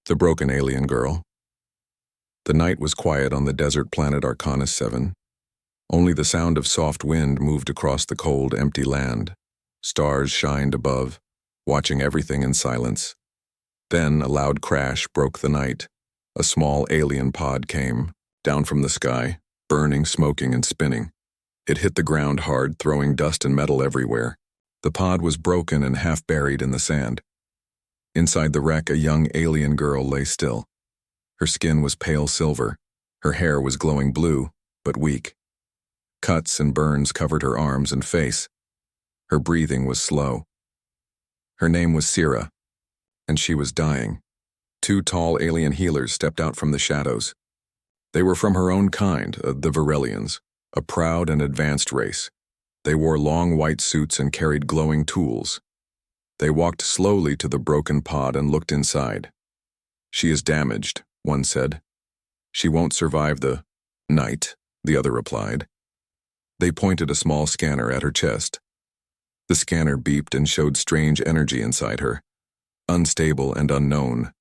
The Broken Alien Girl. The night was quiet on the desert planet Arcanus 7. Only the sound of soft wind moved across the cold, empty land. Stars shined above, watching everything in silence. Then a loud crash broke the night. A small alien pod came, down from the sky, burning, smoking, and spinning. It hit the ground hard, throwing dust and metal everywhere. The pod was broken and half buried in the sand. Inside the wreck, a young alien girl lay still. Her skin was pale silver. Her hair was glowing blue, but weak. Cuts and burns covered her arms and face. Her breathing was slow. Her name was Sira, and she was dying. Two tall alien healers stepped out from the shadows. They were from her own kind, the Virelians, a proud and advanced race. They wore long white suits and carried glowing tools. They walked slowly to the broken pod and looked inside. "She is damaged," one said. "She won't survive the night," the other replied. They pointed a small scanner at her chest. The scanner beeped and showed strange energy inside her, unstable and unknown.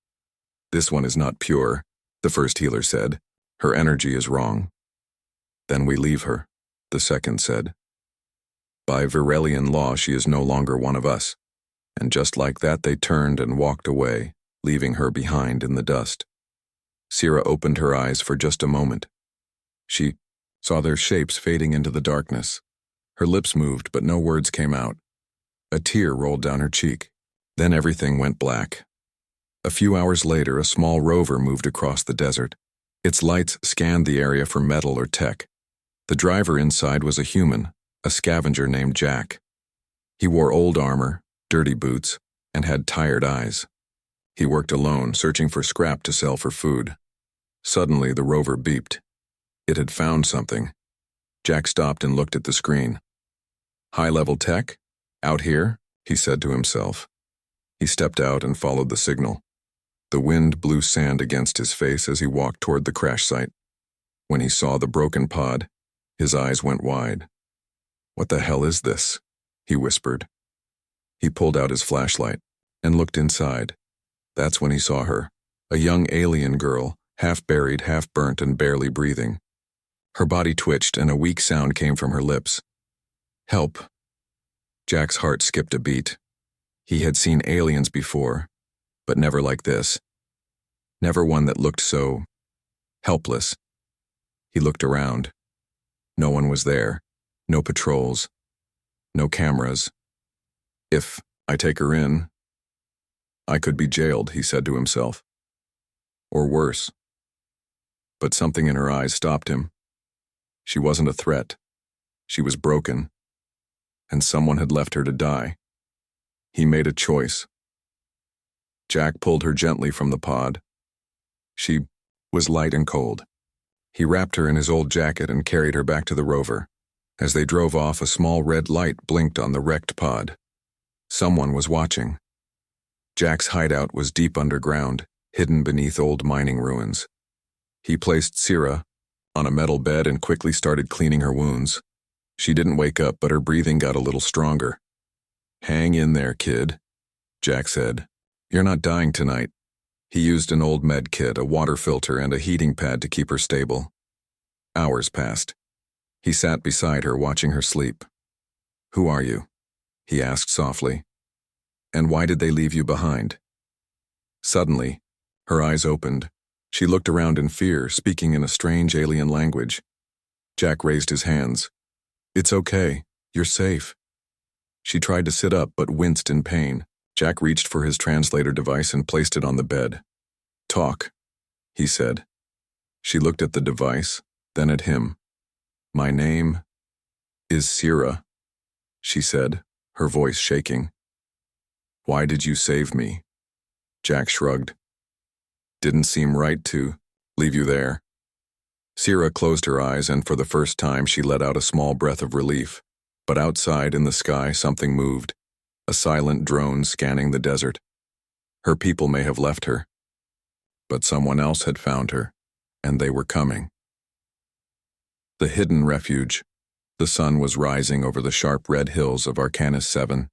"This one is not pure," the first healer said. "Her energy is wrong." "Then we leave her," the second said. "By Virelian law, she is no longer one of us." And just like that, they turned and walked away, leaving her behind in the dust. Sira opened her eyes for just a moment. She saw their shapes fading into the darkness. Her lips moved, but no words came out. A tear rolled down her cheek. Then everything went black. A few hours later, a small rover moved across the desert. Its lights scanned the area for metal or tech. The driver inside was a human, a scavenger named Jack. He wore old armor, dirty boots, and had tired eyes. He worked alone, searching for scrap to sell for food. Suddenly, the rover beeped. It had found something. Jack stopped and looked at the screen. "High-level tech? Out here?" he said to himself. He stepped out and followed the signal. The wind blew sand against his face as he walked toward the crash site. When he saw the broken pod, his eyes went wide. "What the hell is this?" he whispered. He pulled out his flashlight and looked inside. That's when he saw her, a young alien girl, half buried, half burnt, and barely breathing. Her body twitched and a weak sound came from her lips. "Help." Jack's heart skipped a beat. He had seen aliens before, but never like this. Never one that looked so helpless. He looked around. No one was there. No patrols. No cameras. "If I take her in, I could be jailed," he said to himself. Or worse. But something in her eyes stopped him. She wasn't a threat. She was broken. And someone had left her to die. He made a choice. Jack pulled her gently from the pod. She was light and cold. He wrapped her in his old jacket and carried her back to the rover. As they drove off, a small red light blinked on the wrecked pod. Someone was watching. Jack's hideout was deep underground, hidden beneath old mining ruins. He placed Sira on a metal bed and quickly started cleaning her wounds. She didn't wake up, but her breathing got a little stronger. "Hang in there, kid," Jack said. "You're not dying tonight." He used an old med kit, a water filter, and a heating pad to keep her stable. Hours passed. He sat beside her, watching her sleep. "Who are you?" he asked softly. "And why did they leave you behind?" Suddenly, her eyes opened. She looked around in fear, speaking in a strange alien language. Jack raised his hands. "It's okay. You're safe." She tried to sit up, but winced in pain. Jack reached for his translator device and placed it on the bed. "Talk," he said. She looked at the device, then at him. "My name is Sira," she said, her voice shaking. "Why did you save me?" Jack shrugged. "Didn't seem right to leave you there." Sira closed her eyes, and for the first time she let out a small breath of relief. But outside in the sky something moved, a silent drone scanning the desert. Her people may have left her, but someone else had found her, and they were coming. The hidden refuge. The sun was rising over the sharp red hills of Arcanus 7.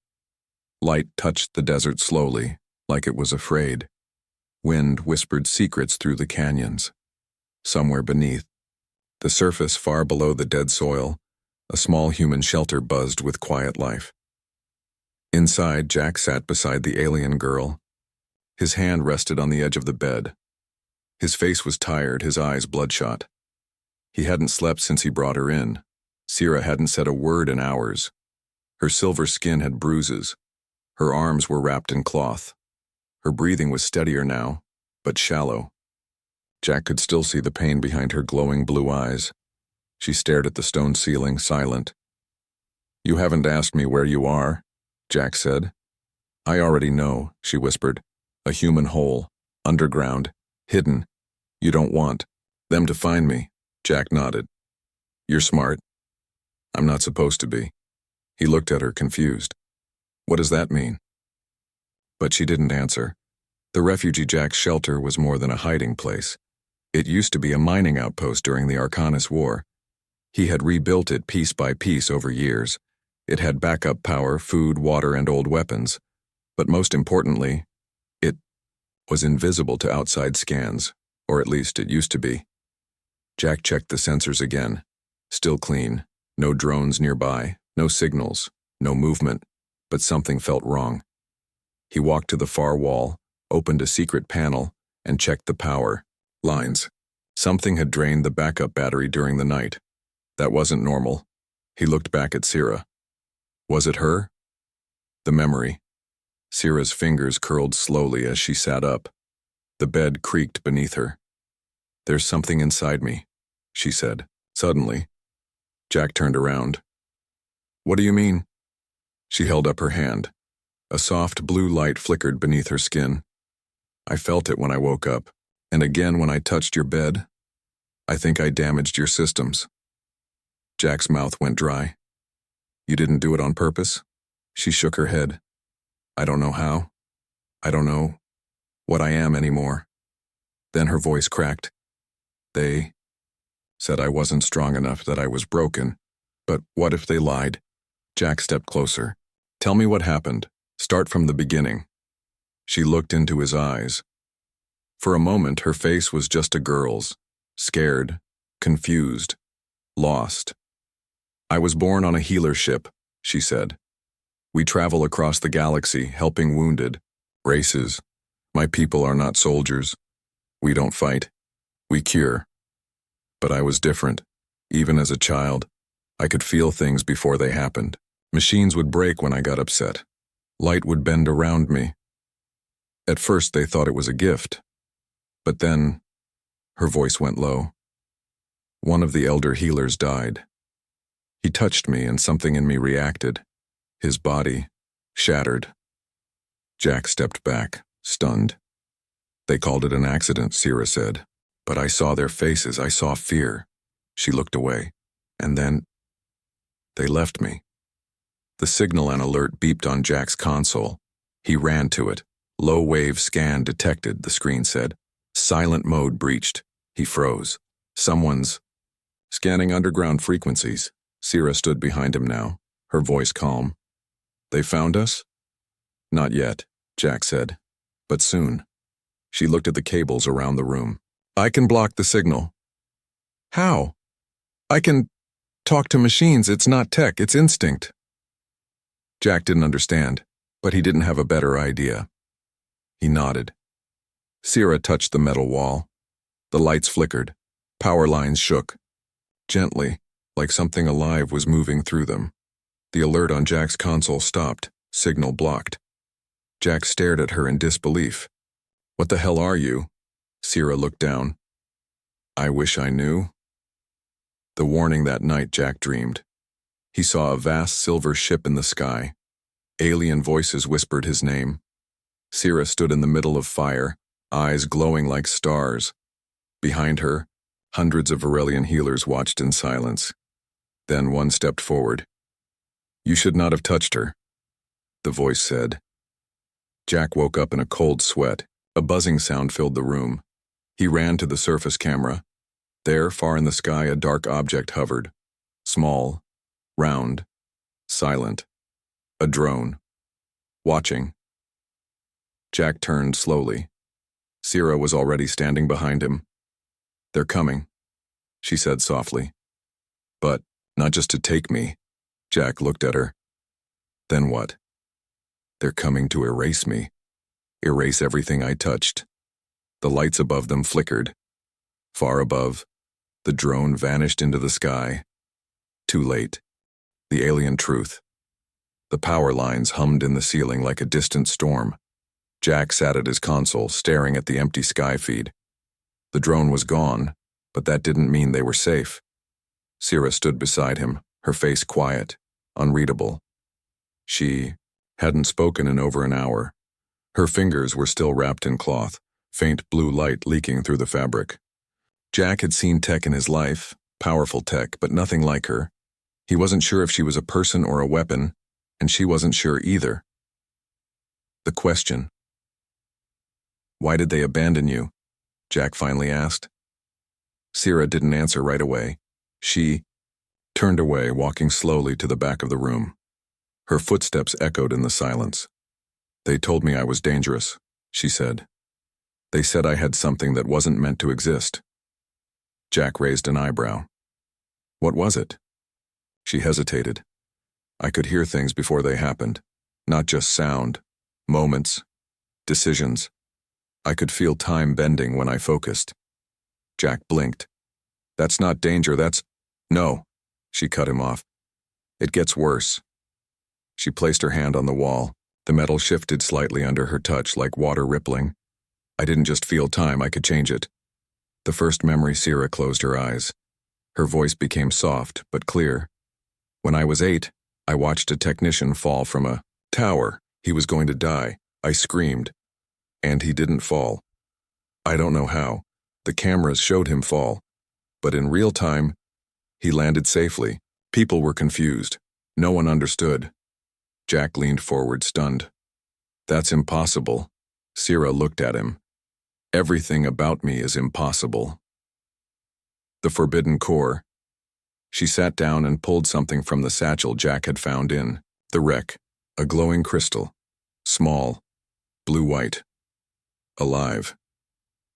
Light touched the desert slowly, like it was afraid. Wind whispered secrets through the canyons. Somewhere beneath, the surface far below the dead soil, a small human shelter buzzed with quiet life. Inside, Jack sat beside the alien girl. His hand rested on the edge of the bed. His face was tired, his eyes bloodshot. He hadn't slept since he brought her in. Sierra hadn't said a word in hours. Her silver skin had bruises. Her arms were wrapped in cloth. Her breathing was steadier now, but shallow. Jack could still see the pain behind her glowing blue eyes. She stared at the stone ceiling, silent. "You haven't asked me where you are," Jack said. "I already know," she whispered. "A human hole, underground, hidden. You don't want them to find me." Jack nodded. "You're smart. I'm not supposed to be." He looked at her, confused. "What does that mean?" But she didn't answer. The refugee Jack's shelter was more than a hiding place. It used to be a mining outpost during the Arcanis War. He had rebuilt it piece by piece over years. It had backup power, food, water, and old weapons. But most importantly, it was invisible to outside scans, or at least it used to be. Jack checked the sensors again. Still clean. No drones nearby, no signals, no movement, but something felt wrong. He walked to the far wall, opened a secret panel, and checked the power lines. Something had drained the backup battery during the night. That wasn't normal. He looked back at Sierra. Was it her? The memory. Sierra's fingers curled slowly as she sat up. The bed creaked beneath her. "There's something inside me," she said. Suddenly, Jack turned around. "What do you mean?" She held up her hand. A soft blue light flickered beneath her skin. "I felt it when I woke up, and again when I touched your bed. I think I damaged your systems." Jack's mouth went dry. "You didn't do it on purpose?" She shook her head. "I don't know how. I don't know what I am anymore." Then her voice cracked. "They said I wasn't strong enough, that I was broken. But what if they lied?" Jack stepped closer. "Tell me what happened. Start from the beginning." She looked into his eyes. For a moment, her face was just a girl's. Scared, confused, lost. "I was born on a healer ship," she said. "We travel across the galaxy, helping wounded races. My people are not soldiers. We don't fight. We cure. But I was different. Even as a child, I could feel things before they happened. Machines would break when I got upset. Light would bend around me. At first they thought it was a gift. But then," her voice went low, "one of the elder healers died. He touched me and something in me reacted. His body shattered." Jack stepped back, stunned. "They called it an accident," Sierra said. "But I saw their faces. I saw fear." She looked away. "And then they left me." The signal and alert beeped on Jack's console. He ran to it. "Low wave scan detected," the screen said. "Silent mode breached." He froze. "Someone's scanning underground frequencies." Sierra stood behind him now, her voice calm. "They found us?" "Not yet," Jack said. "But soon." She looked at the cables around the room. "I can block the signal." "How?" "I can talk to machines. It's not tech, it's instinct." Jack didn't understand, but he didn't have a better idea. He nodded. Sierra touched the metal wall. The lights flickered. Power lines shook. Gently, like something alive was moving through them. The alert on Jack's console stopped, signal blocked. Jack stared at her in disbelief. "What the hell are you?" Sierra looked down. "I wish I knew." The warning that night, Jack dreamed. He saw a vast silver ship in the sky. Alien voices whispered his name. Sierra stood in the middle of fire, eyes glowing like stars. Behind her, hundreds of Aurelian healers watched in silence. Then one stepped forward. "You should not have touched her," the voice said. Jack woke up in a cold sweat. A buzzing sound filled the room. He ran to the surface camera. There, far in the sky, a dark object hovered. Small, round, silent. A drone. Watching. Jack turned slowly. Sierra was already standing behind him. "They're coming," she said softly. "But not just to take me." Jack looked at her. "Then what?" "They're coming to erase me. Erase everything I touched." The lights above them flickered. Far above, the drone vanished into the sky. Too late. The alien truth. The power lines hummed in the ceiling like a distant storm. Jack sat at his console, staring at the empty sky feed. The drone was gone, but that didn't mean they were safe. Sierra stood beside him, her face quiet, unreadable. She hadn't spoken in over an hour. Her fingers were still wrapped in cloth, faint blue light leaking through the fabric. Jack had seen tech in his life, powerful tech, but nothing like her. He wasn't sure if she was a person or a weapon, and she wasn't sure either. The question. "Why did they abandon you?" Jack finally asked. Sierra didn't answer right away. She turned away, walking slowly to the back of the room. Her footsteps echoed in the silence. "They told me I was dangerous," she said. "They said I had something that wasn't meant to exist." Jack raised an eyebrow. "What was it?" She hesitated. "I could hear things before they happened, not just sound, moments, decisions. I could feel time bending when I focused." Jack blinked. "That's not danger, that's—" "No," she cut him off. "It gets worse." She placed her hand on the wall. The metal shifted slightly under her touch like water rippling. "I didn't just feel time, I could change it." The first memory. Sierra closed her eyes. Her voice became soft but clear. "When I was 8, I watched a technician fall from a tower. He was going to die. I screamed. And he didn't fall. I don't know how. The cameras showed him fall. But in real time, he landed safely. People were confused. No one understood." Jack leaned forward, stunned. "That's impossible." Sierra looked at him. "Everything about me is impossible." The forbidden core. She sat down and pulled something from the satchel Jack had found in the wreck, a glowing crystal, small, blue-white, alive.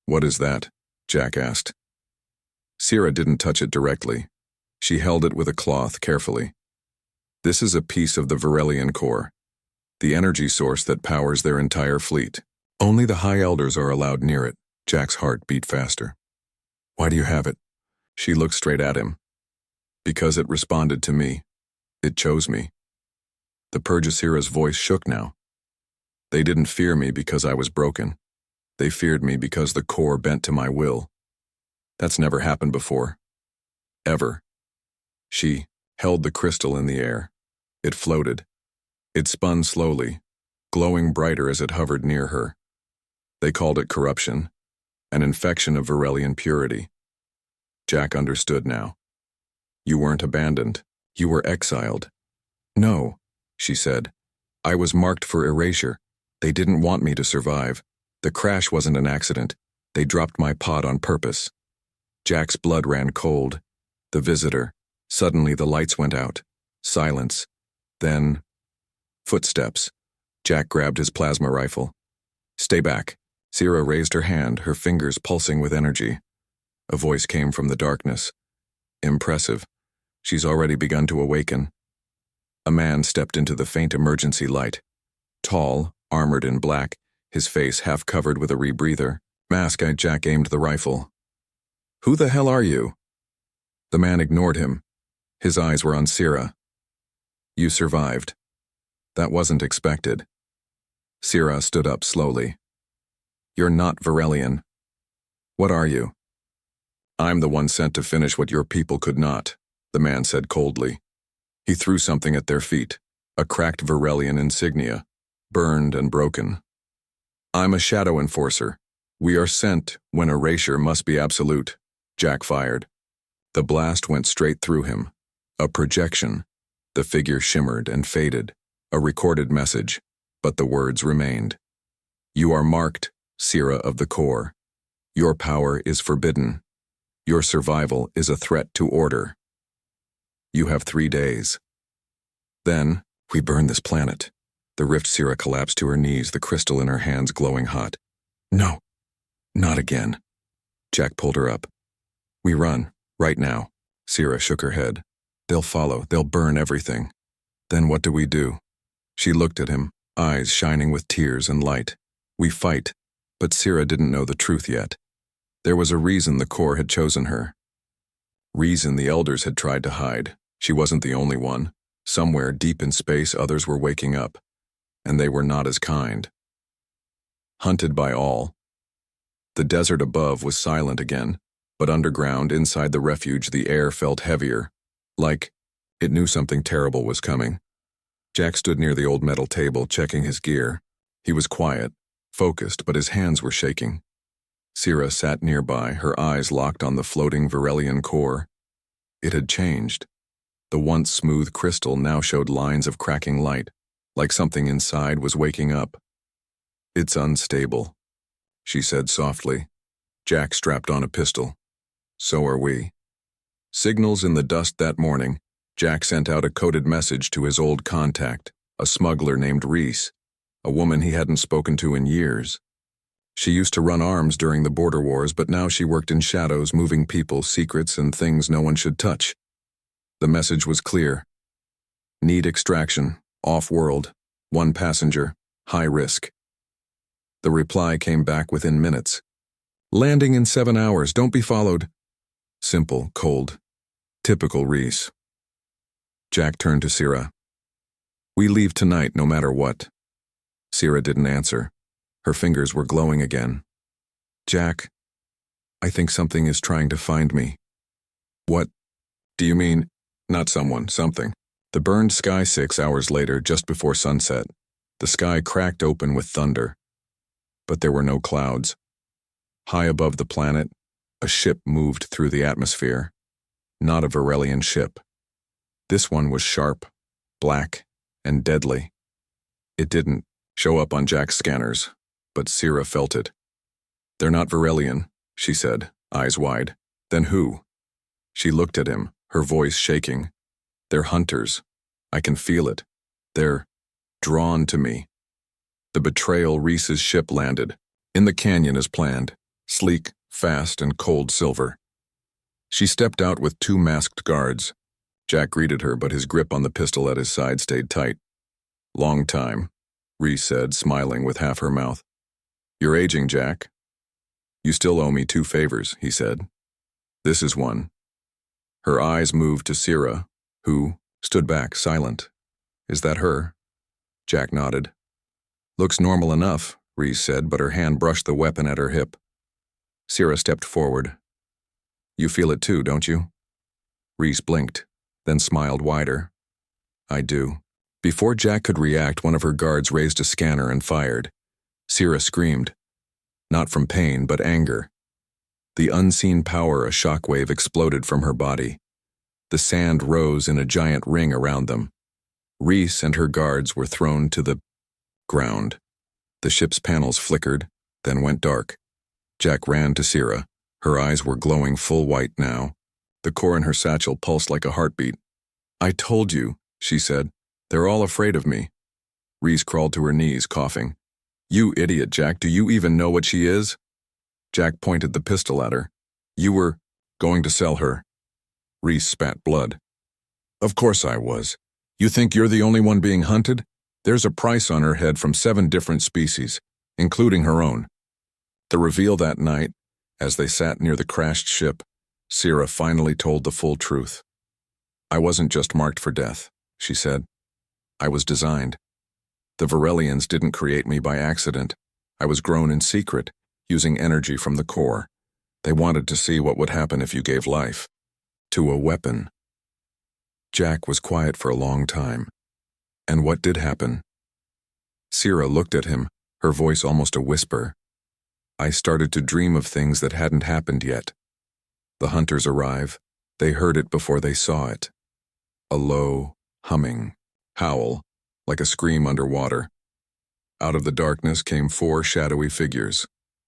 "What is that?" Jack asked. Sierra didn't touch it directly. She held it with a cloth carefully. "This is a piece of the Varelian core, the energy source that powers their entire fleet. Only the High Elders are allowed near it." Jack's heart beat faster. "Why do you have it?" She looked straight at him. "Because it responded to me. It chose me." The Purgesira's voice shook now. "They didn't fear me because I was broken. They feared me because the core bent to my will. That's never happened before. Ever." She held the crystal in the air. It floated. It spun slowly, glowing brighter as it hovered near her. They called it corruption, an infection of Varelian purity. Jack understood now. "You weren't abandoned. You were exiled." "No," she said. "I was marked for erasure. They didn't want me to survive. The crash wasn't an accident. They dropped my pod on purpose." Jack's blood ran cold. The visitor. Suddenly the lights went out. Silence. Then footsteps. Jack grabbed his plasma rifle. "Stay back." Sierra raised her hand, her fingers pulsing with energy. A voice came from the darkness. "Impressive. She's already begun to awaken." A man stepped into the faint emergency light. Tall, armored in black, his face half covered with a rebreather. Mask. Jack aimed the rifle. "Who the hell are you?" The man ignored him. His eyes were on Sierra. "You survived. That wasn't expected." Sierra stood up slowly. "You're not Varelian. What are you?" "I'm the one sent to finish what your people could not," the man said coldly. He threw something at their feet, a cracked Varelian insignia, burned and broken. "I'm a shadow enforcer. We are sent when erasure must be absolute." Jack fired. The blast went straight through him. A projection. The figure shimmered and faded. A recorded message, but the words remained. "You are marked, Sierra of the core. Your power is forbidden. Your survival is a threat to order. You have 3 days. Then, we burn this planet." The rift. Sierra collapsed to her knees, the crystal in her hands glowing hot. "No." Not again. Jack pulled her up. We run, right now. Sierra shook her head. They'll follow, they'll burn everything. Then what do we do? She looked at him, eyes shining with tears and light. We fight. But Sierra didn't know the truth yet. There was a reason the Corps had chosen her. Reason the elders had tried to hide. She wasn't the only one. Somewhere deep in space, others were waking up. And they were not as kind. Hunted by all. The desert above was silent again, but underground, inside the refuge, the air felt heavier, like it knew something terrible was coming. Jack stood near the old metal table, checking his gear. He was quiet, focused, but his hands were shaking. Sierra sat nearby, her eyes locked on the floating Varelian core. It had changed. The once smooth crystal now showed lines of cracking light, like something inside was waking up. It's unstable, she said softly. Jack strapped on a pistol. So are we. Signals in the dust that morning, Jack sent out a coded message to his old contact, a smuggler named Reese, a woman he hadn't spoken to in years. She used to run arms during the border wars, but now she worked in shadows, moving people, secrets, and things no one should touch. The message was clear. Need extraction, off-world, 1 passenger, high risk. The reply came back within minutes. Landing in 7 hours, don't be followed. Simple, cold. Typical Reese. Jack turned to Sierra. We leave tonight no matter what. Sierra didn't answer. Her fingers were glowing again. Jack, I think something is trying to find me. What? Do you mean? Not someone, something. The burned sky 6 hours later, just before sunset. The sky cracked open with thunder. But there were no clouds. High above the planet, a ship moved through the atmosphere. Not a Varelian ship. This one was sharp, black, and deadly. It didn't show up on Jack's scanners, but Sierra felt it. They're not Varelian, she said, eyes wide. Then who? She looked at him, her voice shaking. They're hunters. I can feel it. They're drawn to me. The betrayal Reese's ship landed, in the canyon as planned, sleek, fast, and cold silver. She stepped out with 2 masked guards. Jack greeted her, but his grip on the pistol at his side stayed tight. Long time, Reese said, smiling with half her mouth. You're aging, Jack. You still owe me 2 favors, he said. This is one. Her eyes moved to Sierra, who stood back, silent. Is that her? Jack nodded. Looks normal enough, Reese said, but her hand brushed the weapon at her hip. Sierra stepped forward. You feel it too, don't you? Reese blinked, then smiled wider. I do. Before Jack could react, one of her guards raised a scanner and fired. Sierra screamed. Not from pain, but anger. The unseen power, a shockwave, exploded from her body. The sand rose in a giant ring around them. Reese and her guards were thrown to the ground. The ship's panels flickered, then went dark. Jack ran to Sierra. Her eyes were glowing full white now. The core in her satchel pulsed like a heartbeat. I told you, she said. They're all afraid of me. Reese crawled to her knees, coughing. You idiot, Jack, do you even know what she is? Jack pointed the pistol at her. You were going to sell her. Reese spat blood. Of course I was. You think you're the only one being hunted? There's a price on her head from 7 different species, including her own. The reveal that night, as they sat near the crashed ship, Sierra finally told the full truth. I wasn't just marked for death, she said. I was designed. The Varelians didn't create me by accident. I was grown in secret, using energy from the core. They wanted to see what would happen if you gave life to a weapon. Jack was quiet for a long time. And what did happen? Sierra looked at him, her voice almost a whisper. I started to dream of things that hadn't happened yet. The hunters arrive. They heard it before they saw it. A low, humming, howl, like a scream underwater. Out of the darkness came 4 shadowy figures.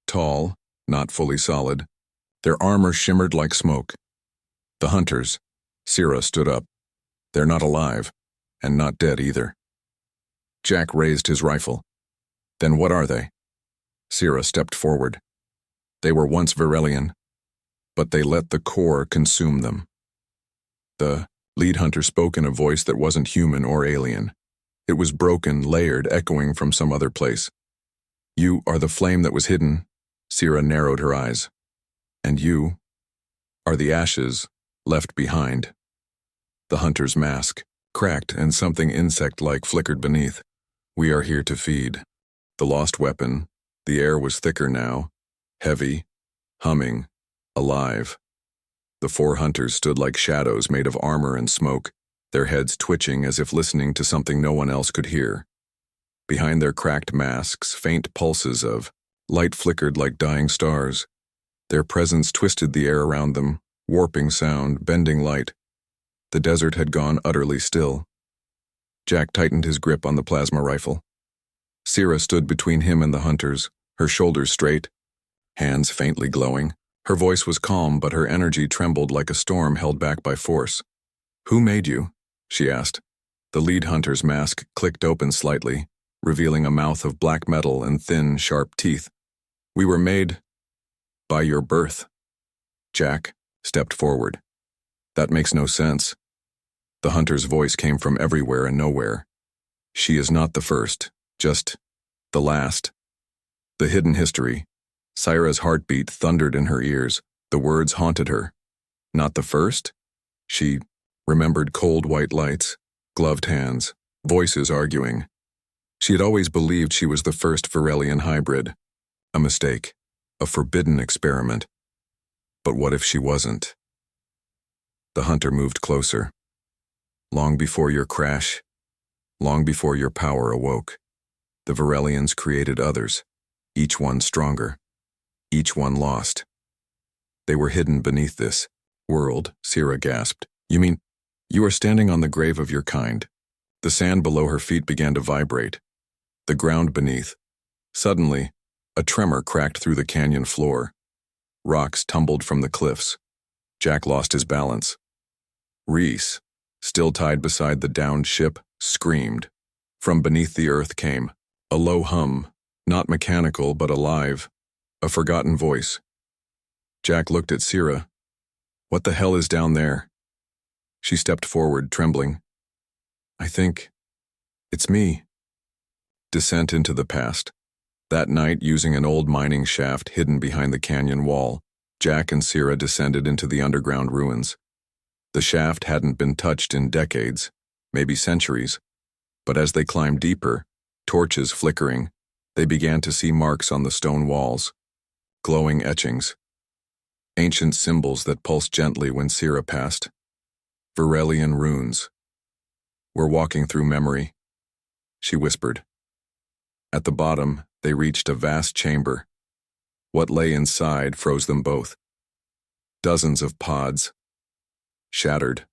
Tall, not fully solid. Their armor shimmered like smoke. The hunters. Sierra stood up. They're not alive, and not dead either. Jack raised his rifle. Then what are they? Sierra stepped forward. They were once Virelian, but they let the core consume them. The lead hunter spoke in a voice that wasn't human or alien. It was broken, layered, echoing from some other place. You are the flame that was hidden. Sira narrowed her eyes. And you are the ashes left behind. The hunter's mask cracked and something insect-like flickered beneath. We are here to feed. The lost weapon. The air was thicker now, heavy, humming, alive. The four hunters stood like shadows made of armor and smoke, their heads twitching as if listening to something no one else could hear. Behind their cracked masks, faint pulses of light flickered like dying stars. Their presence twisted the air around them, warping sound, bending light. The desert had gone utterly still. Jack tightened his grip on the plasma rifle. Sira stood between him and the hunters, her shoulders straight, hands faintly glowing. Her voice was calm, but her energy trembled like a storm held back by force. "Who made you?" she asked. The lead hunter's mask clicked open slightly, revealing a mouth of black metal and thin, sharp teeth. "We were made by your birth." Jack stepped forward. "That makes no sense." The hunter's voice came from everywhere and nowhere. "She is not the first, just the last." The hidden history. Sira's heartbeat thundered in her ears. The words haunted her. Not the first? She remembered cold white lights, gloved hands, voices arguing. She had always believed she was the first Virelian hybrid. A mistake. A forbidden experiment. But what if she wasn't? The hunter moved closer. "Long before your crash, long before your power awoke, the Virelians created others, each one stronger, each one lost. They were hidden beneath this world," Sira gasped. "You mean, you are standing on the grave of your kind?" The sand below her feet began to vibrate. The ground beneath. Suddenly, a tremor cracked through the canyon floor. Rocks tumbled from the cliffs. Jack lost his balance. Reese, still tied beside the downed ship, screamed. From beneath the earth came a low hum, not mechanical but alive, a forgotten voice. Jack looked at Sira. "What the hell is down there?" She stepped forward, trembling. "I think it's me." Descent into the past. That night, using an old mining shaft hidden behind the canyon wall, Jack and Sira descended into the underground ruins. The shaft hadn't been touched in decades, maybe centuries, but as they climbed deeper, torches flickering, they began to see marks on the stone walls, glowing etchings, ancient symbols that pulsed gently when Sira passed. Virelian runes. "We're walking through memory," she whispered. At the bottom, they reached a vast chamber. What lay inside froze them both. Dozens of pods. Shattered.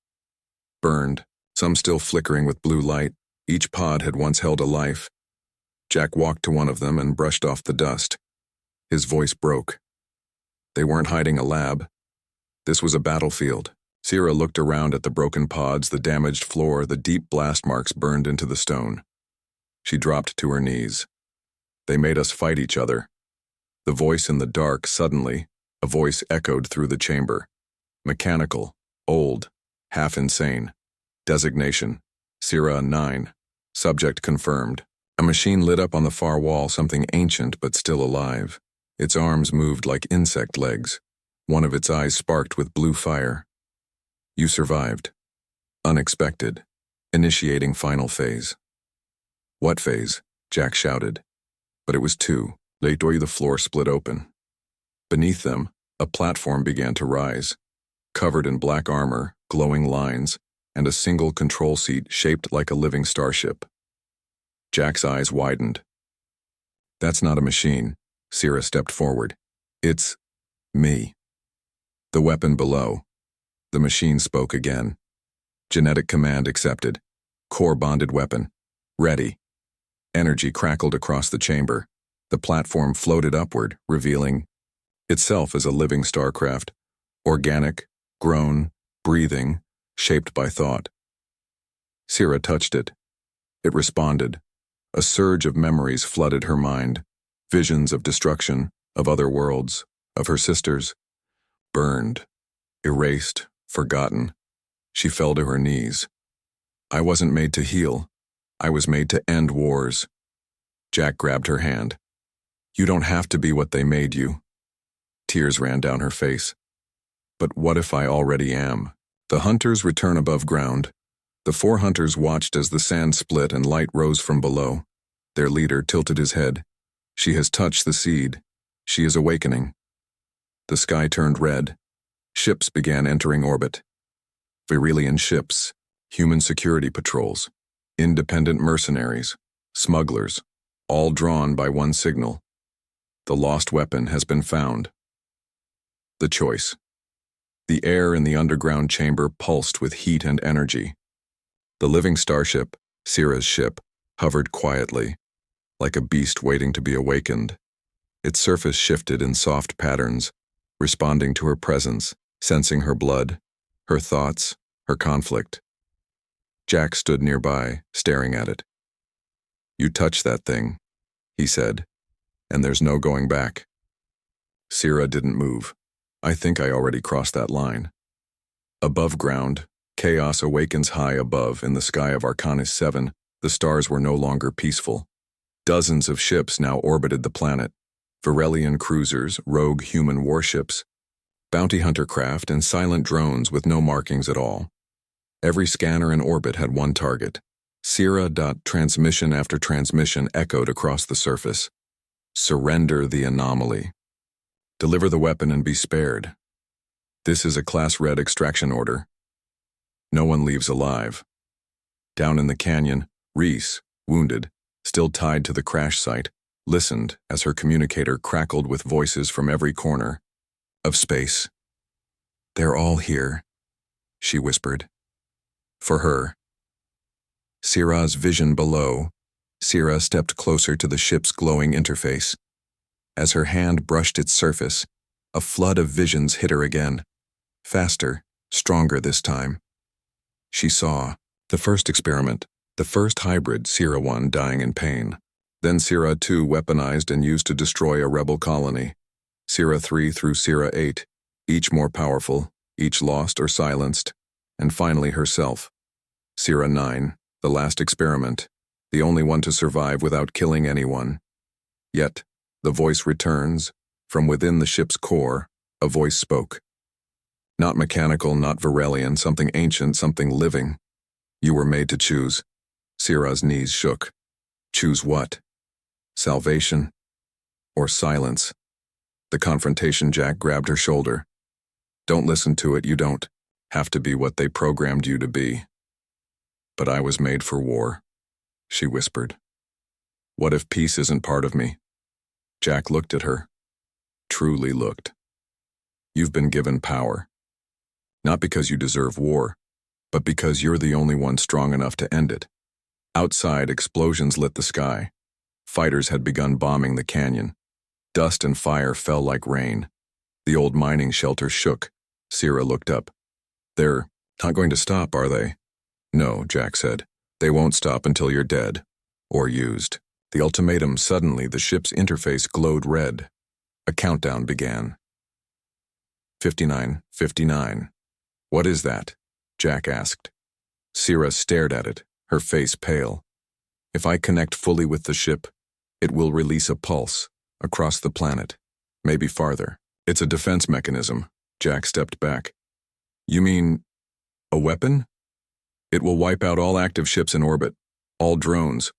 Burned, some still flickering with blue light. Each pod had once held a life. Jack walked to one of them and brushed off the dust. His voice broke. They weren't hiding a lab. This was a battlefield. Sira looked around at the broken pods, the damaged floor, the deep blast marks burned into the stone. She dropped to her knees. "They made us fight each other." The voice in the dark, suddenly, a voice echoed through the chamber. Mechanical, old, half insane. Designation: Sira 9. Subject confirmed. A machine lit up on the far wall, something ancient but still alive. Its arms moved like insect legs. One of its eyes sparked with blue fire. "You survived." Unexpected. Initiating final phase. "What phase?" Jack shouted. But it was two. Later, the floor split open. Beneath them, a platform began to rise, covered in black armor, glowing lines, and a single control seat shaped like a living starship. Jack's eyes widened. "That's not a machine." Sira stepped forward. "It's me." The weapon below. The machine spoke again. Genetic command accepted. Core-bonded weapon. Ready. Energy crackled across the chamber. The platform floated upward, revealing itself as a living starcraft. Organic, grown, breathing, shaped by thought. Sira touched it. It responded. A surge of memories flooded her mind. Visions of destruction, of other worlds, of her sisters, burned, erased, forgotten. She fell to her knees. I wasn't made to heal. I was made to end wars. Jack grabbed her hand. You don't have to be what they made you. Tears ran down her face. But what if I already am? The hunters return above ground. The 4 hunters watched as the sand split and light rose from below. Their leader tilted his head. She has touched the seed. She is awakening. The sky turned red. Ships began entering orbit. Virelian ships, human security patrols, independent mercenaries, smugglers, all drawn by one signal. The lost weapon has been found. The choice. The air in the underground chamber pulsed with heat and energy. The living starship, Sira's ship, hovered quietly, like a beast waiting to be awakened. Its surface shifted in soft patterns, responding to her presence, sensing her blood, her thoughts, her conflict. Jack stood nearby, staring at it. You touch that thing, he said, and there's no going back. Sira didn't move. I think I already crossed that line. Above ground, chaos awakens high above in the sky of Arcanis 7. The stars were no longer peaceful. Dozens of ships now orbited the planet. Virelian cruisers, rogue human warships, bounty hunter craft, and silent drones with no markings at all. Every scanner in orbit had one target. Sira. Transmission after transmission echoed across the surface. Surrender the anomaly. Deliver the weapon and be spared. This is a Class Red extraction order. No one leaves alive. Down in the canyon, Reese, wounded, still tied to the crash site, listened as her communicator crackled with voices from every corner of space. They're all here, she whispered. For her. Sira's vision below, Sira stepped closer to the ship's glowing interface. As her hand brushed its surface, a flood of visions hit her again. Faster, stronger this time. She saw the first experiment, the first hybrid, Sira 1 dying in pain. Then Sira 2 weaponized and used to destroy a rebel colony. Sira 3 through Sira 8, each more powerful, each lost or silenced. And finally herself. Sira 9, the last experiment, the only one to survive without killing anyone. Yet, the voice returns. From within the ship's core, a voice spoke. Not mechanical, not Virelian, something ancient, something living. You were made to choose. Sira's knees shook. Choose what? Salvation? Or silence? The confrontation. Jack grabbed her shoulder. Don't listen to it, you don't have to be what they programmed you to be. But I was made for war, she whispered. What if peace isn't part of me? Jack looked at her. Truly looked. You've been given power. Not because you deserve war, but because you're the only one strong enough to end it. Outside, explosions lit the sky. Fighters had begun bombing the canyon. Dust and fire fell like rain. The old mining shelter shook. Sira looked up. They're not going to stop, are they? No, Jack said. They won't stop until you're dead. Or used. The ultimatum. Suddenly, the ship's interface glowed red. A countdown began. 59, 59. What is that? Jack asked. Sira stared at it, her face pale. If I connect fully with the ship, it will release a pulse across the planet, maybe farther. It's a defense mechanism. Jack stepped back. You mean a weapon? It will wipe out all active ships in orbit, all drones,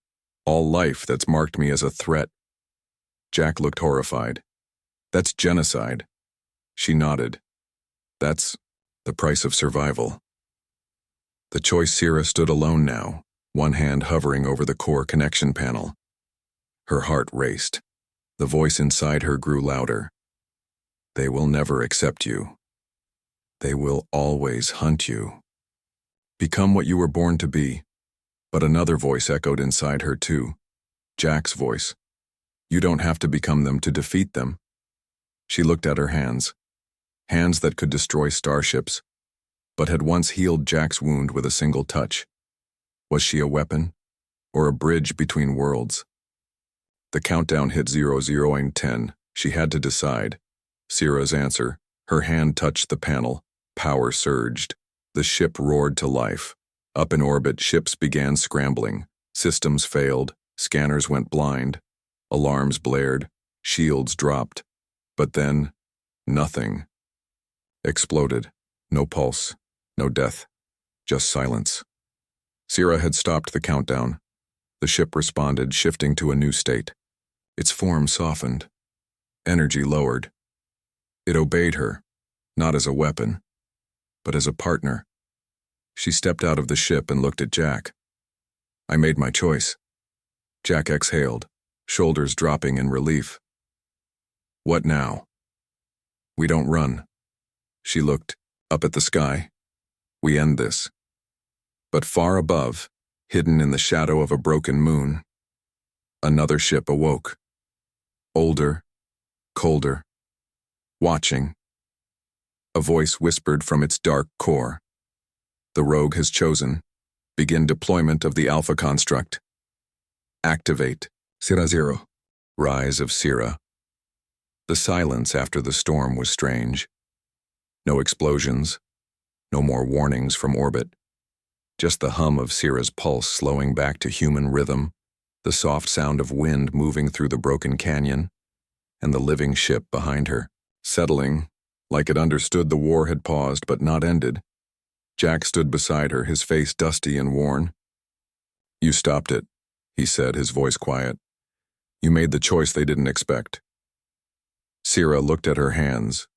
all life that's marked me as a threat. Jack looked horrified. That's genocide. She nodded. That's the price of survival. The choice. Sira stood alone now, one hand hovering over the core connection panel. Her heart raced. The voice inside her grew louder. They will never accept you. They will always hunt you. Become what you were born to be. But another voice echoed inside her too. Jack's voice. You don't have to become them to defeat them. She looked at her hands. Hands that could destroy starships, but had once healed Jack's wound with a single touch. Was she a weapon, or a bridge between worlds? The countdown hit 00 and 10. She had to decide. Sierra's answer. Her hand touched the panel. Power surged. The ship roared to life. Up in orbit, ships began scrambling. Systems failed. Scanners went blind. Alarms blared. Shields dropped. But then, nothing. Exploded. No pulse. No death. Just silence. Sierra had stopped the countdown. The ship responded, shifting to a new state. Its form softened. Energy lowered. It obeyed her, not as a weapon, but as a partner. She stepped out of the ship and looked at Jack. I made my choice. Jack exhaled, shoulders dropping in relief. What now? We don't run. She looked up at the sky. We end this. But far above, hidden in the shadow of a broken moon, another ship awoke. Older, colder, watching. A voice whispered from its dark core. The rogue has chosen. Begin deployment of the Alpha construct. Activate. Sierra 0. Rise of Sierra. The silence after the storm was strange. No explosions. No more warnings from orbit. Just the hum of Sierra's pulse slowing back to human rhythm, the soft sound of wind moving through the broken canyon, and the living ship behind her, settling, like it understood the war had paused but not ended. Jack stood beside her, his face dusty and worn. You stopped it, he said, his voice quiet. You made the choice they didn't expect. Sierra looked at her hands,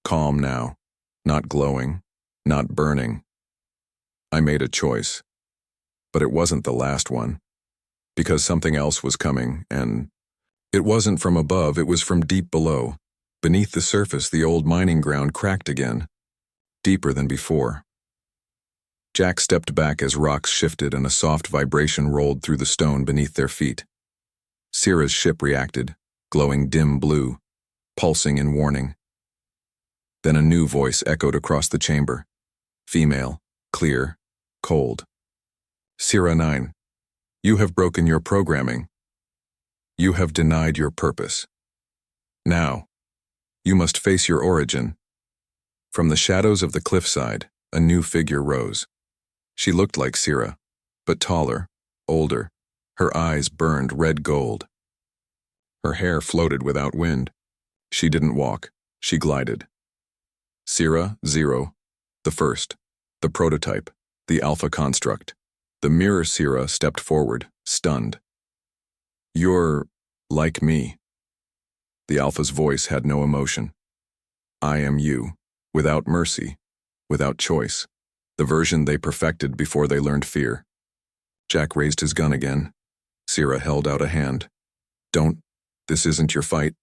calm now, not glowing, not burning. I made a choice, but it wasn't the last one, because something else was coming, and it wasn't from above, it was from deep below. Beneath the surface, the old mining ground cracked again, deeper than before. Jack stepped back as rocks shifted and a soft vibration rolled through the stone beneath their feet. Sierra's ship reacted, glowing dim blue, pulsing in warning. Then a new voice echoed across the chamber. Female, clear, cold. Sierra 9, you have broken your programming. You have denied your purpose. Now, you must face your origin. From the shadows of the cliffside, a new figure rose. She looked like Sierra, but taller, older. Her eyes burned red gold. Her hair floated without wind. She didn't walk, she glided. Sierra 0, the first, the prototype, the Alpha construct. The mirror Sierra stepped forward, stunned. You're like me. The Alpha's voice had no emotion. I am you, without mercy, without choice, the version they perfected before they learned fear. Jack raised his gun again. Sierra held out a hand. Don't, this isn't your fight.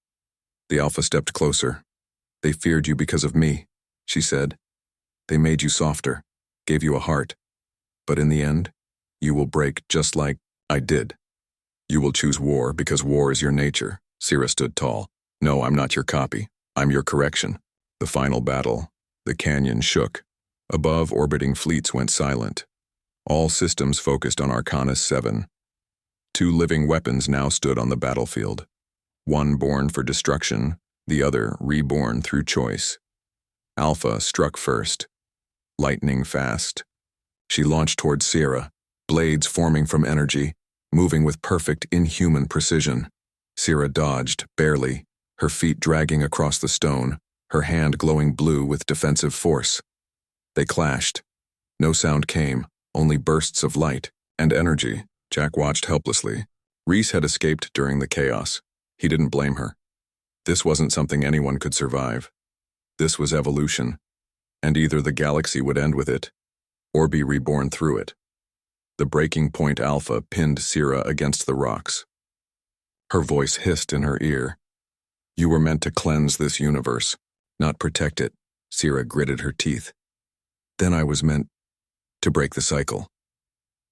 The Alpha stepped closer. They feared you because of me, she said. They made you softer, gave you a heart. But in the end, you will break just like I did. You will choose war because war is your nature. Sierra stood tall. No, I'm not your copy. I'm your correction. The final battle. The canyon shook. Above, orbiting fleets went silent. All systems focused on Arcanus 7. 2 living weapons now stood on the battlefield. One born for destruction, the other reborn through choice. Alpha struck first. Lightning fast. She launched towards Sierra, blades forming from energy, moving with perfect, inhuman precision. Sierra dodged, barely, her feet dragging across the stone, her hand glowing blue with defensive force. They clashed. No sound came, only bursts of light and energy. Jack watched helplessly. Reese had escaped during the chaos. He didn't blame her. This wasn't something anyone could survive. This was evolution, and either the galaxy would end with it, or be reborn through it. The breaking point Alpha pinned Sierra against the rocks. Her voice hissed in her ear. You were meant to cleanse this universe, not protect it. Sierra gritted her teeth. Then I was meant to break the cycle.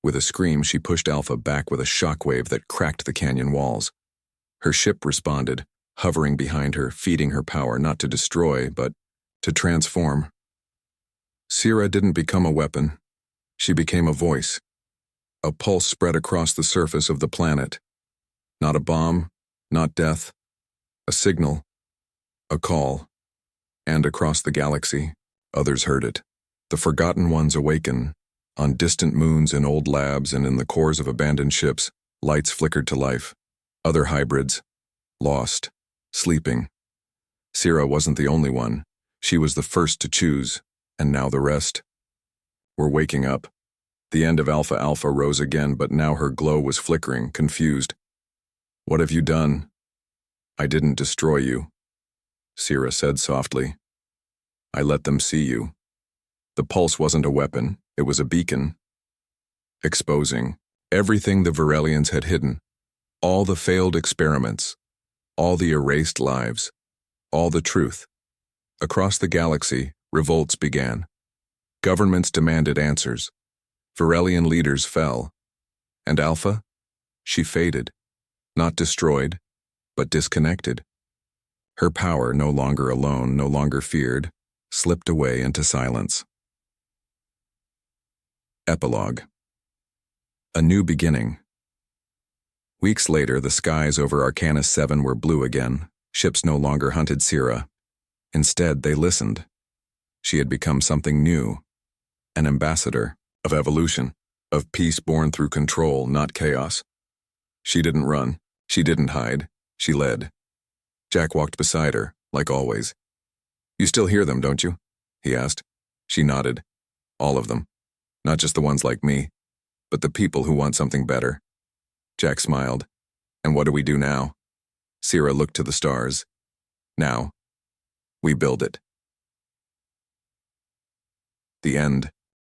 With a scream, she pushed Alpha back with a shockwave that cracked the canyon walls. Her ship responded, hovering behind her, feeding her power not to destroy, but to transform. Sierra didn't become a weapon. She became a voice. A pulse spread across the surface of the planet. Not a bomb, not death. A signal. A call. And across the galaxy, others heard it. The forgotten ones awaken. On distant moons, in old labs, and in the cores of abandoned ships, lights flickered to life. Other hybrids, lost, sleeping. Sierra wasn't the only one. She was the first to choose, and now the rest. Were waking up. The end of Alpha Alpha rose again, but now her glow was flickering, confused. "What have you done?" "I didn't destroy you," Sierra said softly. "I let them see you." The pulse wasn't a weapon, it was a beacon. Exposing everything the Varelians had hidden. All the failed experiments. All the erased lives. All the truth. Across the galaxy, revolts began. Governments demanded answers. Varelian leaders fell. And Alpha? She faded. Not destroyed, but disconnected. Her power, no longer alone, no longer feared, slipped away into silence. Epilogue. A new beginning. Weeks later, the skies over Arcanus 7 were blue again. Ships no longer hunted Sierra. Instead, they listened. She had become something new. An ambassador of evolution, of peace born through control, not chaos. She didn't run. She didn't hide. She led. Jack walked beside her, like always. "You still hear them, don't you?" he asked. She nodded. "All of them. Not just the ones like me, but the people who want something better." Jack smiled. "And what do we do now?" Sierra looked to the stars. "Now, we build it." The end.